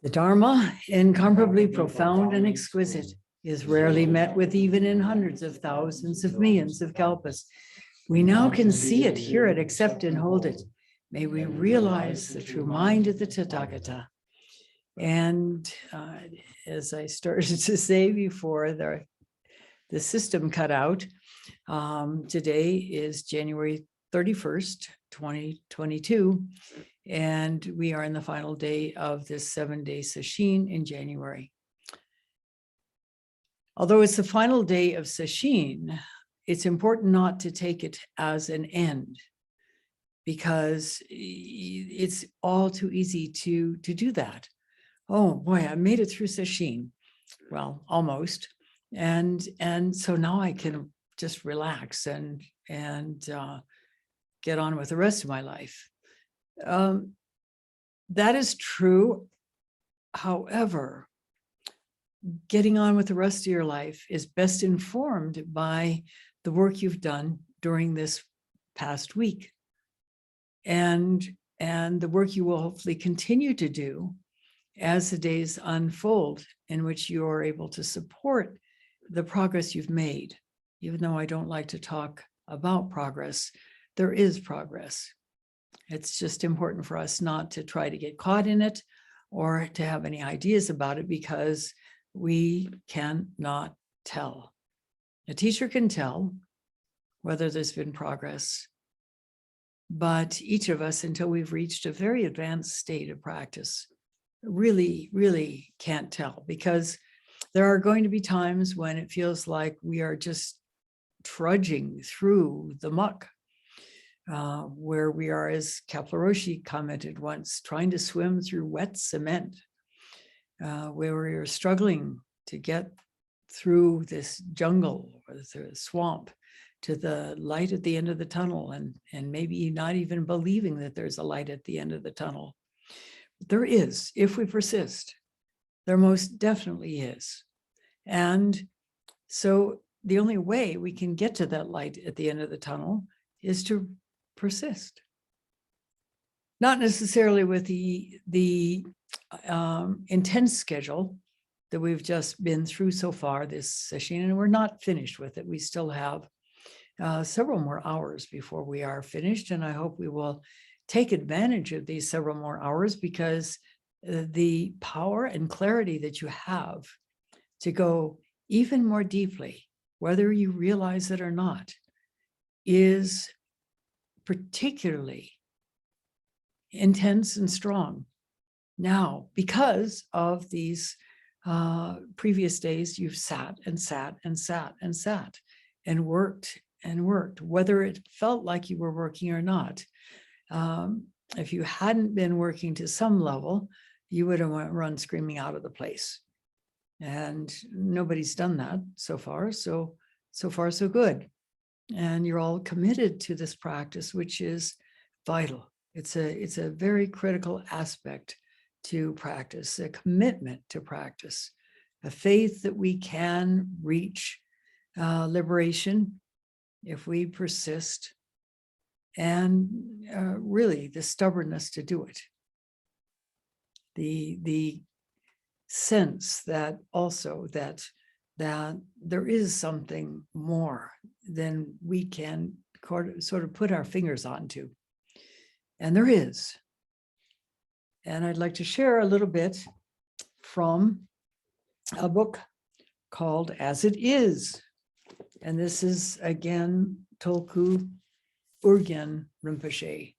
The Dharma, incomparably profound and exquisite, is rarely met with even in hundreds of thousands of millions of kalpas. We now can see it, hear it, accept and hold it. May we realize the true mind of the Tathagata. And as I started to say before, the system cut out. Today is January 31st, 2022. And we are in the final day of this 7-day sesshin in January. Although it's the final day of sesshin, it's important not to take it as an end, because it's all too easy to do that. Oh boy, I made it through sesshin. Well, almost. And so now I can just relax and get on with the rest of my life. That is true. However, getting on with the rest of your life is best informed by the work you've done during this past week, and the work you will hopefully continue to do as the days unfold, in which you are able to support the progress you've made. Even though I don't like to talk about progress, there is progress. It's just important for us not to try to get caught in it or to have any ideas about it, because we cannot tell. A teacher can tell whether there's been progress, but each of us, until we've reached a very advanced state of practice, really can't tell, because there are going to be times when it feels like we are just trudging through the muck. Where we are, as Mitra-roshi commented once, trying to swim through wet cement, where we are struggling to get through this jungle or the swamp to the light at the end of the tunnel, and maybe not even believing that there's a light at the end of the tunnel. There is, if we persist. There most definitely is. And so the only way we can get to that light at the end of the tunnel is to persist. Not necessarily with the intense schedule that we've just been through so far this session, and we're not finished with it. We still have several more hours before we are finished, and I hope we will take advantage of these several more hours, because the power and clarity that you have to go even more deeply, whether you realize it or not, is particularly intense and strong now, because of these previous days you've sat and sat and sat and sat and worked and worked, whether it felt like you were working or not. If you hadn't been working to some level, you would have run screaming out of the place. And nobody's done that so far. So far, so good. And you're all committed to this practice, which is vital. It's a very critical aspect to practice, a commitment to practice, a faith that we can reach liberation if we persist, and really the stubbornness to do it. The sense that also that there is something more than we can sort of put our fingers onto. And there is. And I'd like to share a little bit from a book called As It Is. And this is, again, Tulku Urgyen Rinpoche,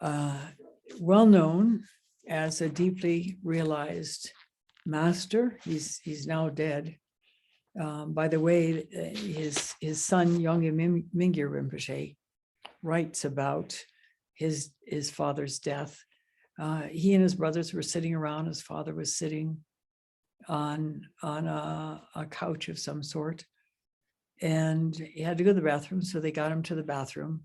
well known as a deeply realized master. He's now dead. By the way, his son, Yongey Mingyur Rinpoche, writes about his father's death. He and his brothers were sitting around. His father was sitting on a couch of some sort, and he had to go to the bathroom, so they got him to the bathroom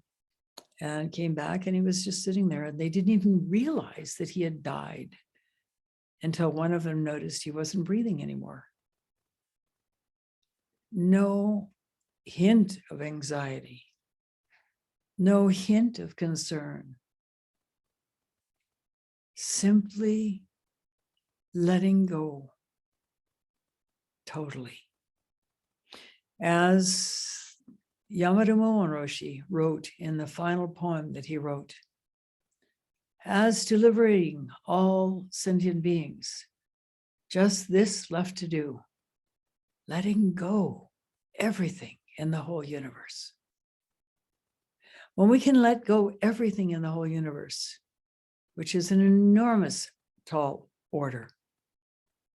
and came back, and he was just sitting there, and they didn't even realize that he had died until one of them noticed he wasn't breathing anymore. No hint of anxiety, no hint of concern, simply letting go totally. As Mitra-roshi wrote in the final poem that he wrote, as to liberating all sentient beings, just this left to do, letting go everything in the whole universe. When we can let go everything in the whole universe, which is an enormous tall order,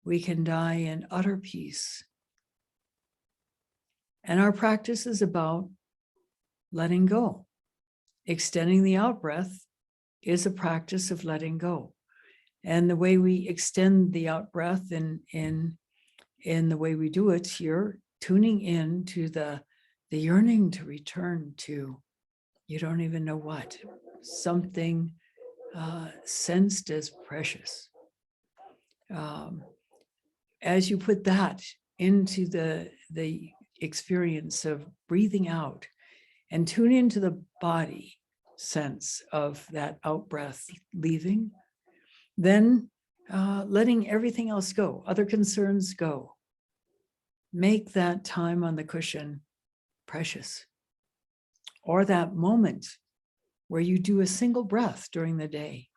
we can die in utter peace. And our practice is about letting go. Extending the out-breath is a practice of letting go. And the way we extend the out-breath in the way we do it here, tuning in to the yearning to return to, you don't even know what, something sensed as precious. As you put that into the experience of breathing out and tune into the body sense of that out breath leaving, then letting everything else go, other concerns go. Make that time on the cushion precious. Or that moment where you do a single breath during the day,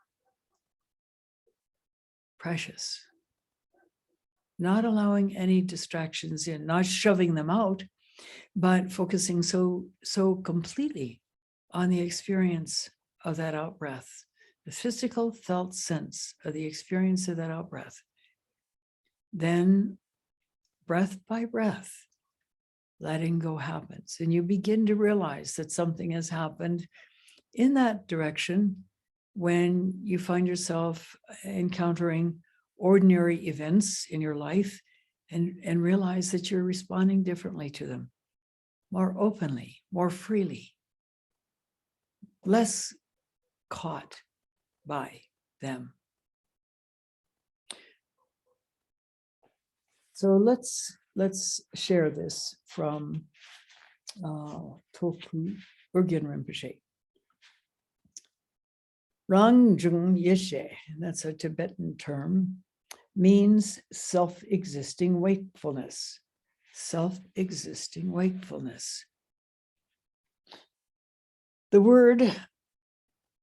precious. Not allowing any distractions in, not shoving them out, but focusing so completely on the experience of that out breath, the physical felt sense of the experience of that out breath. Then breath by breath, letting go happens. And you begin to realize that something has happened in that direction when you find yourself encountering ordinary events in your life and realize that you're responding differently to them, more openly, more freely, less caught by them. So let's share this from Toku Urgyen Rinpoche. Rangjung Yeshe, that's a Tibetan term, means self-existing wakefulness. Self-existing wakefulness. The word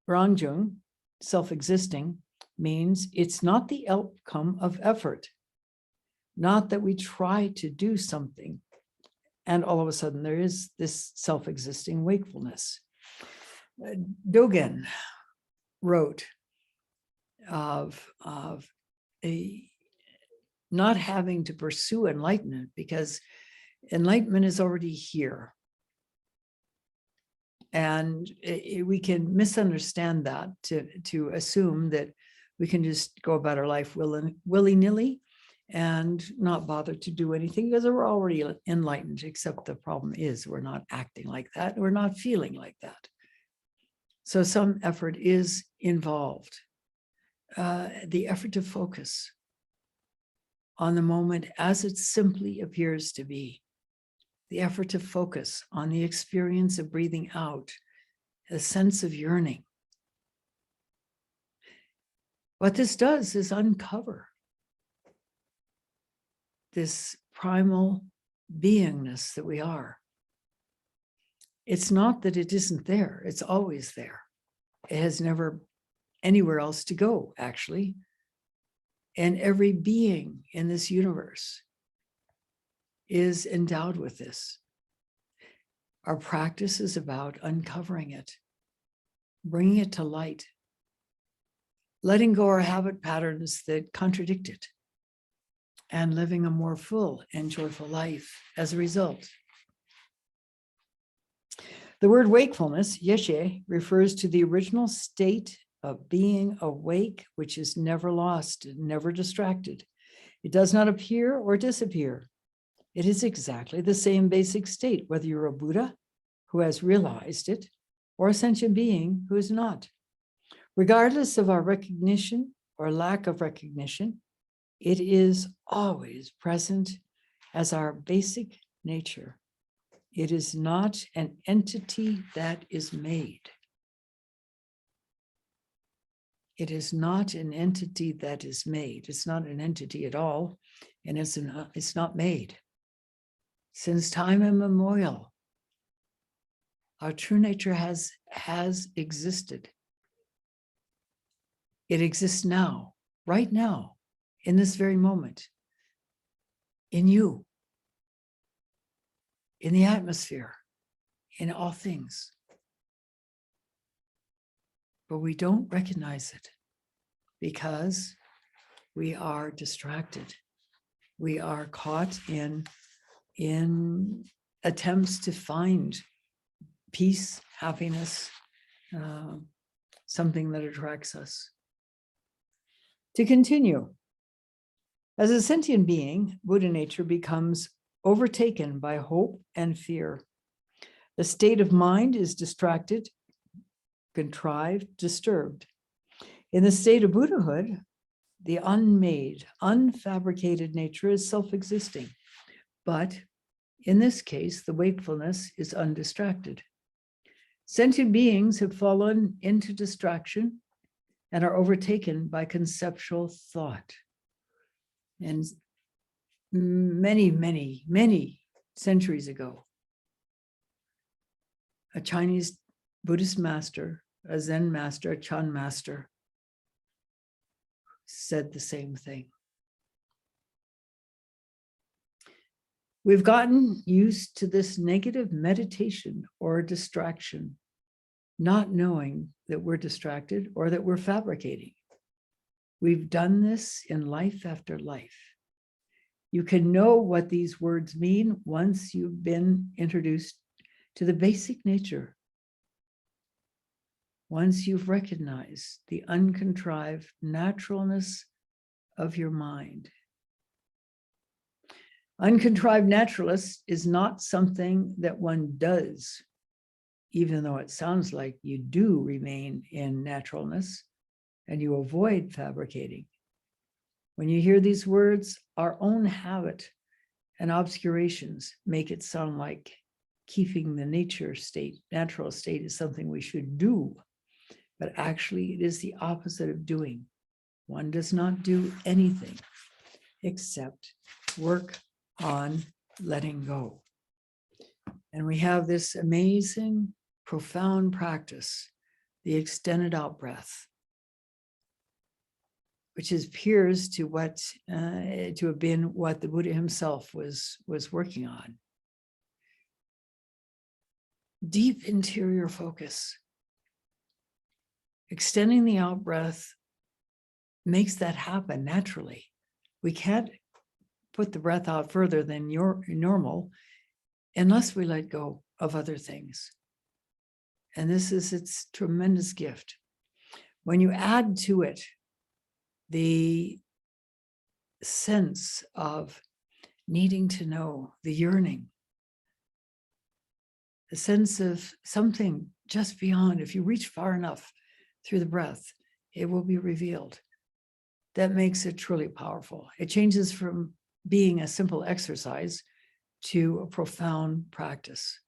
Rangjung, self-existing, means it's not the outcome of effort. Not that we try to do something and all of a sudden there is this self-existing wakefulness. Dogen wrote of a not having to pursue enlightenment because enlightenment is already here. And we can misunderstand that to assume that we can just go about our life willy-nilly and not bother to do anything because we're already enlightened, except the problem is we're not acting like that. We're not feeling like that. So some effort is involved. The effort to focus on the moment as it simply appears to be. The effort to focus on the experience of breathing out, a sense of yearning. What this does is uncover this primal beingness that we are. It's not that it isn't there, it's always there. It has never anywhere else to go, actually. And every being in this universe is endowed with this. Our practice is about uncovering it, bringing it to light, letting go our habit patterns that contradict it, and living a more full and joyful life as a result. The word wakefulness, yeshe, refers to the original state of being awake, which is never lost, never distracted. It does not appear or disappear. It is exactly the same basic state, whether you're a Buddha who has realized it or a sentient being who is not. Regardless of our recognition or lack of recognition, it is always present as our basic nature. It is not an entity that is made. It is not an entity that is made. It's not an entity at all, and it's not made. Since time immemorial, our true nature has existed. It exists now, right now, in this very moment, in you, in the atmosphere, in all things. But we don't recognize it because we are distracted. We are caught in attempts to find peace, happiness, something that attracts us. To continue, as a sentient being, Buddha nature becomes overtaken by hope and fear. The state of mind is distracted, contrived, disturbed. In the state of Buddhahood, the unmade, unfabricated nature is self-existing, but in this case, the wakefulness is undistracted. Sentient beings have fallen into distraction and are overtaken by conceptual thought. And many, many, many centuries ago, a Chinese Buddhist master, a Zen master, a Chan master, said the same thing. We've gotten used to this negative meditation or distraction, not knowing that we're distracted or that we're fabricating. We've done this in life after life. You can know what these words mean once you've been introduced to the basic nature. Once you've recognized the uncontrived naturalness of your mind. Uncontrived naturalness is not something that one does, even though it sounds like you do remain in naturalness and you avoid fabricating. When you hear these words, our own habit and obscurations make it sound like keeping the nature state, natural state is something we should do, but actually it is the opposite of doing. One does not do anything except work on letting go. And we have this amazing, profound practice, the extended out breath, which appears to have been what the Buddha himself was working on. Deep interior focus. Extending the out breath makes that happen naturally. We can't put the breath out further than normal unless we let go of other things. And this is its tremendous gift. When you add to it the sense of needing to know, the yearning, the sense of something just beyond, if you reach far enough through the breath, it will be revealed. That makes it truly powerful. It changes from being a simple exercise to a profound practice.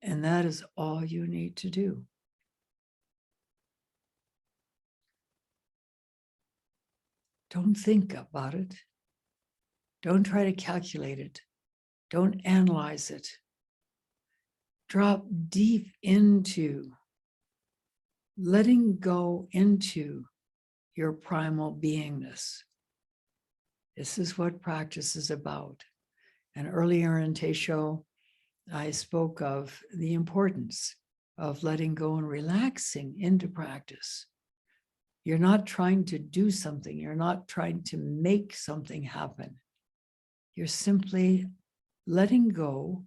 And that is all you need to do. Don't think about it. Don't try to calculate it. Don't analyze it. Drop deep into letting go into your primal beingness. This is what practice is about. And earlier in teisho, I spoke of the importance of letting go and relaxing into practice. You're not trying to do something. You're not trying to make something happen. You're simply letting go,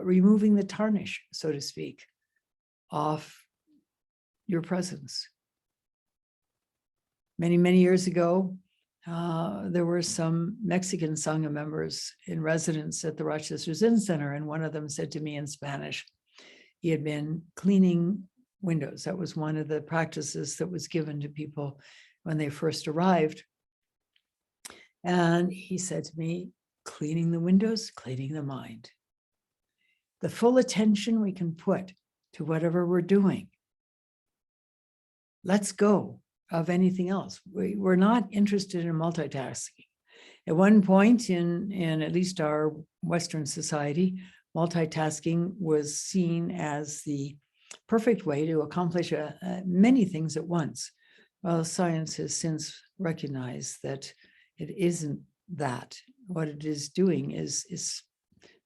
removing the tarnish, so to speak, off your presence. Many, many years ago, there were some Mexican Sangha members in residence at the Rochester Zen Center, and one of them said to me in Spanish, he had been cleaning windows. That was one of the practices that was given to people when they first arrived. And he said to me, cleaning the windows, cleaning the mind. The full attention we can put to whatever we're doing lets go of anything else. We're not interested in multitasking. At one point in at least our Western society, multitasking was seen as the perfect way to accomplish many things at once. Well, science has since recognized that it isn't that. What it is doing is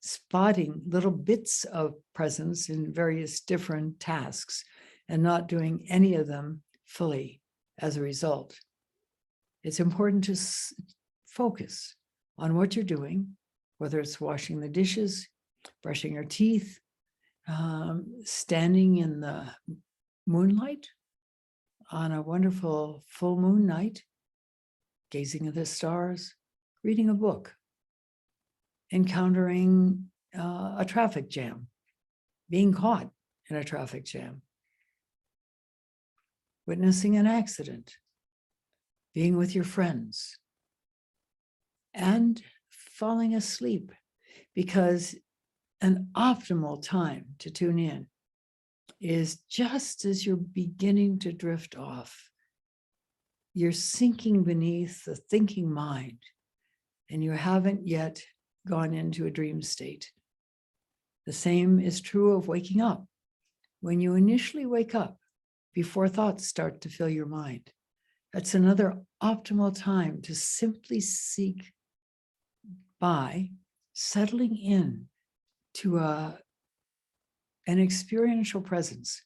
spotting little bits of presence in various different tasks and not doing any of them fully as a result. It's important to focus on what you're doing, whether it's washing the dishes, brushing your teeth, standing in the moonlight on a wonderful full moon night, gazing at the stars, reading a book, encountering a traffic jam, being caught in a traffic jam, witnessing an accident, being with your friends, and falling asleep, because an optimal time to tune in is just as you're beginning to drift off. You're sinking beneath the thinking mind, and you haven't yet gone into a dream state. The same is true of waking up. When you initially wake up, before thoughts start to fill your mind, that's another optimal time to simply seek by settling in to an experiential presence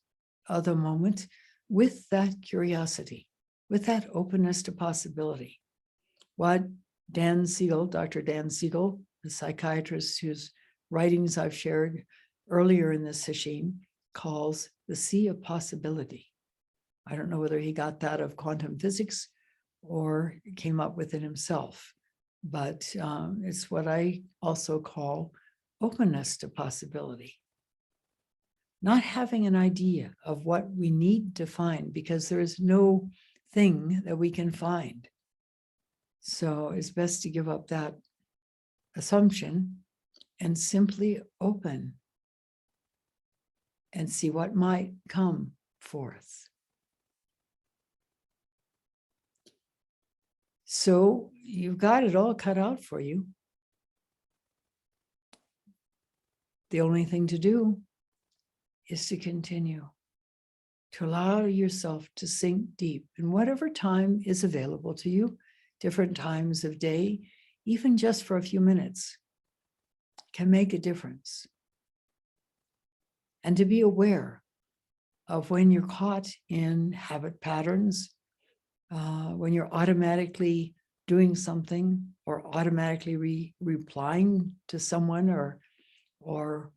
of the moment with that curiosity, with that openness to possibility. What Dr. Dan Siegel, the psychiatrist whose writings I've shared earlier in this sesshin, calls the sea of possibility. I don't know whether he got that of quantum physics or came up with it himself, but it's what I also call openness to possibility. Not having an idea of what we need to find, because there is no thing that we can find. So it's best to give up that assumption and simply open and see what might come forth. So you've got it all cut out for you. The only thing to do is to continue to allow yourself to sink deep in whatever time is available to you, different times of day, even just for a few minutes, can make a difference. And to be aware of when you're caught in habit patterns, when you're automatically doing something or automatically replying to someone, or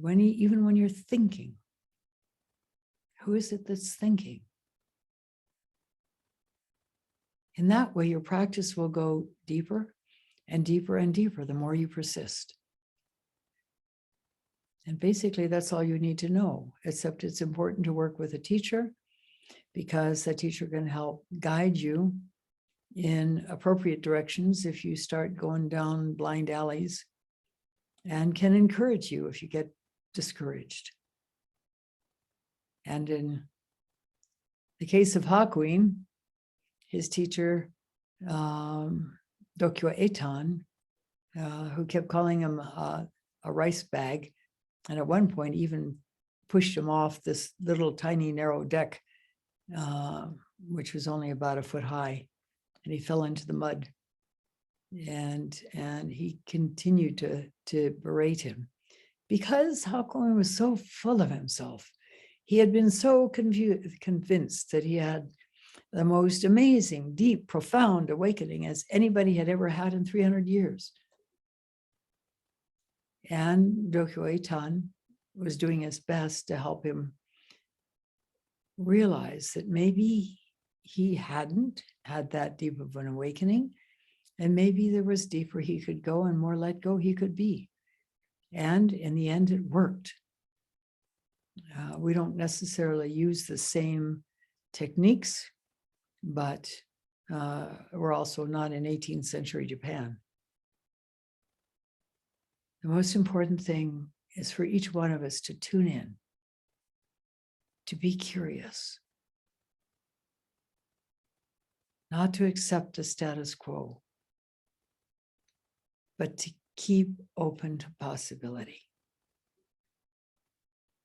even when you're thinking. Who is it that's thinking? In that way, your practice will go deeper and deeper and deeper the more you persist. And basically, that's all you need to know, except it's important to work with a teacher, because that teacher can help guide you in appropriate directions if you start going down blind alleys, and can encourage you if you get discouraged. And in the case of Hakuin, his teacher, Dokyo Eitan, who kept calling him a rice bag, and at one point even pushed him off this little tiny narrow deck, which was only about a foot high, and he fell into the mud. And he continued to berate him, because Hakuin was so full of himself. He had been so convinced that he had the most amazing, deep, profound awakening as anybody had ever had in 300 years. And Dokyo Eitan was doing his best to help him realize that maybe he hadn't had that deep of an awakening, and maybe there was deeper he could go and more let go he could be. And in the end, it worked. We don't necessarily use the same techniques, but we're also not in 18th century Japan. The most important thing is for each one of us to tune in, to be curious, not to accept the status quo, but to keep open to possibility.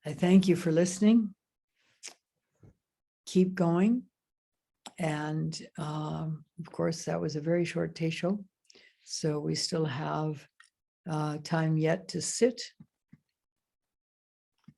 I thank you for listening. Keep going. And of course, that was a very short teisho. So we still have time yet to sit